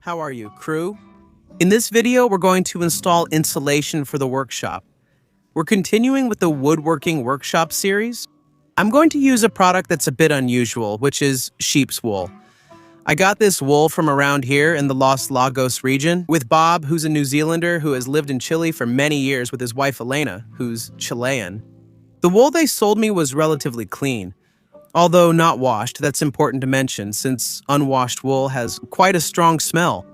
How are you, crew? In this video, we're going to install insulation for the workshop. We're continuing with the woodworking workshop series. I'm going to use a product that's a bit unusual, which is sheep's wool. I got this wool from around here in the Los Lagos region with Bob, who's a New Zealander who has lived in Chile for many years with his wife Elena, who's Chilean. The wool they sold me was relatively clean. Although not washed, that's important to mention since unwashed wool has quite a strong smell.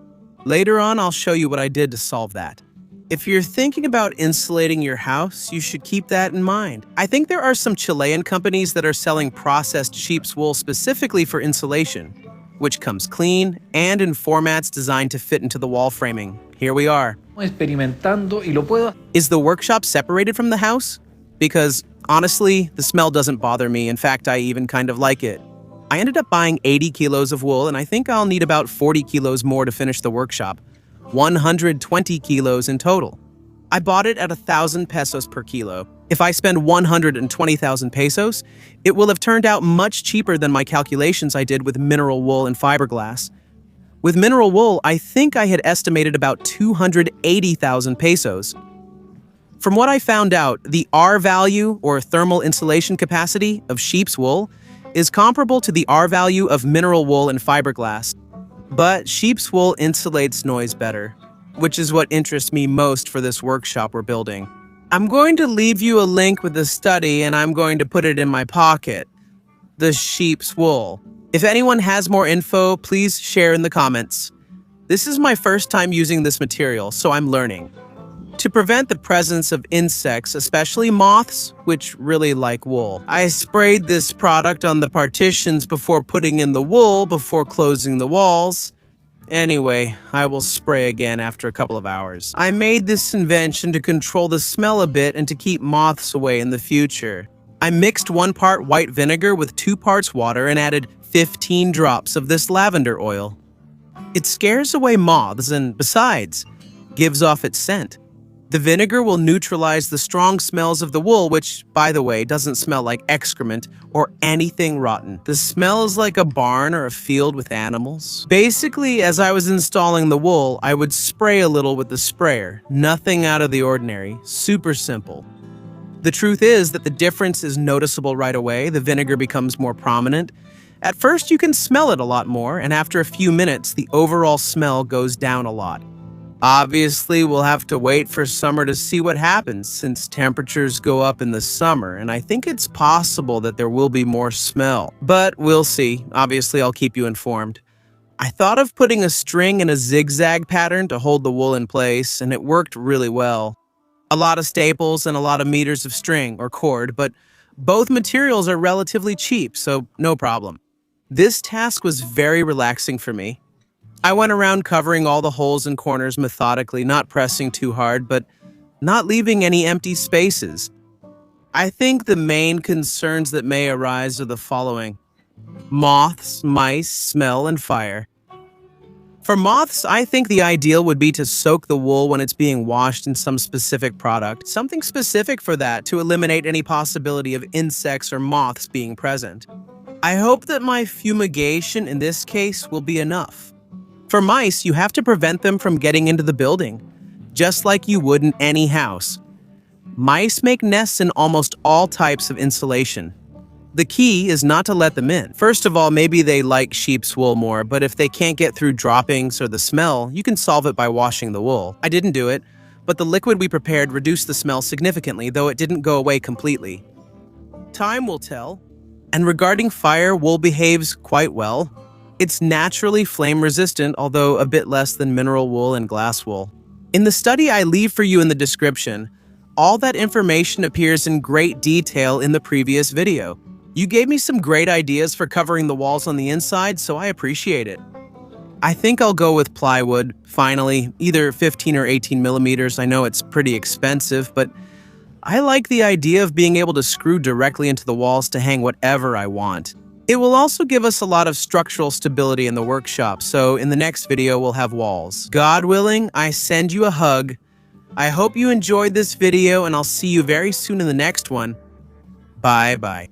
Later on, I'll show you what I did to solve that. If you're thinking about insulating your house, you should keep that in mind. I think there are some Chilean companies that are selling processed sheep's wool specifically for insulation, which comes clean and in formats designed to fit into the wall framing. Here we are. Experimentando y lo puedo. Is the workshop separated from the house? Because honestly, the smell doesn't bother me. In fact, I even kind of like it. I ended up buying 80 kilos of wool, and I think I'll need about 40 kilos more to finish the workshop. 120 kilos in total. I bought it at 1,000 pesos per kilo. If I spend 120,000 pesos, it will have turned out much cheaper than my calculations I did with mineral wool and fiberglass. With mineral wool, I think I had estimated about 280,000 pesos. From what I found out, the R value, or thermal insulation capacity, of sheep's wool is comparable to the R value of mineral wool and fiberglass. But sheep's wool insulates noise better, which is what interests me most for this workshop we're building. I'm going to leave you a link with the study, and I'm going to put it in my pocket. The sheep's wool. If anyone has more info, please share in the comments. This is my first time using this material, so I'm learning. To prevent the presence of insects, especially moths, which really like wool, I sprayed this product on the partitions before putting in the wool before closing the walls. Anyway, I will spray again after a couple of hours. I made this invention to control the smell a bit and to keep moths away in the future. I mixed 1 part white vinegar with 2 parts water and added 15 drops of this lavender oil. It scares away moths and, besides, gives off its scent. The vinegar will neutralize the strong smells of the wool, which, by the way, doesn't smell like excrement or anything rotten. The smell is like a barn or a field with animals. Basically, as I was installing the wool, I would spray a little with the sprayer. Nothing out of the ordinary. Super simple. The truth is that the difference is noticeable right away. The vinegar becomes more prominent. At first, you can smell it a lot more, and after a few minutes, the overall smell goes down a lot. Obviously, we'll have to wait for summer to see what happens since temperatures go up in the summer, and I think it's possible that there will be more smell. But we'll see. Obviously, I'll keep you informed. I thought of putting a string in a zigzag pattern to hold the wool in place, and it worked really well. A lot of staples and a lot of meters of string or cord, but both materials are relatively cheap, so no problem. This task was very relaxing for me. I went around covering all the holes and corners methodically, not pressing too hard, but not leaving any empty spaces. I think the main concerns that may arise are the following: moths, mice, smell, and fire. For moths, I think the ideal would be to soak the wool when it's being washed in some specific product, something specific for that to eliminate any possibility of insects or moths being present. I hope that my fumigation in this case will be enough. For mice, you have to prevent them from getting into the building, just like you would in any house. Mice make nests in almost all types of insulation. The key is not to let them in. First of all, maybe they like sheep's wool more, but if they can't get through droppings or the smell, you can solve it by washing the wool. I didn't do it, but the liquid we prepared reduced the smell significantly, though it didn't go away completely. Time will tell. And regarding fire, wool behaves quite well. It's naturally flame-resistant, although a bit less than mineral wool and glass wool. In the study I leave for you in the description, all that information appears in great detail in the previous video. You gave me some great ideas for covering the walls on the inside, so I appreciate it. I think I'll go with plywood, finally, either 15 or 18 millimeters. I know it's pretty expensive, but I like the idea of being able to screw directly into the walls to hang whatever I want. It will also give us a lot of structural stability in the workshop, so in the next video we'll have walls. God willing, I send you a hug. I hope you enjoyed this video, and I'll see you very soon in the next one. Bye-bye.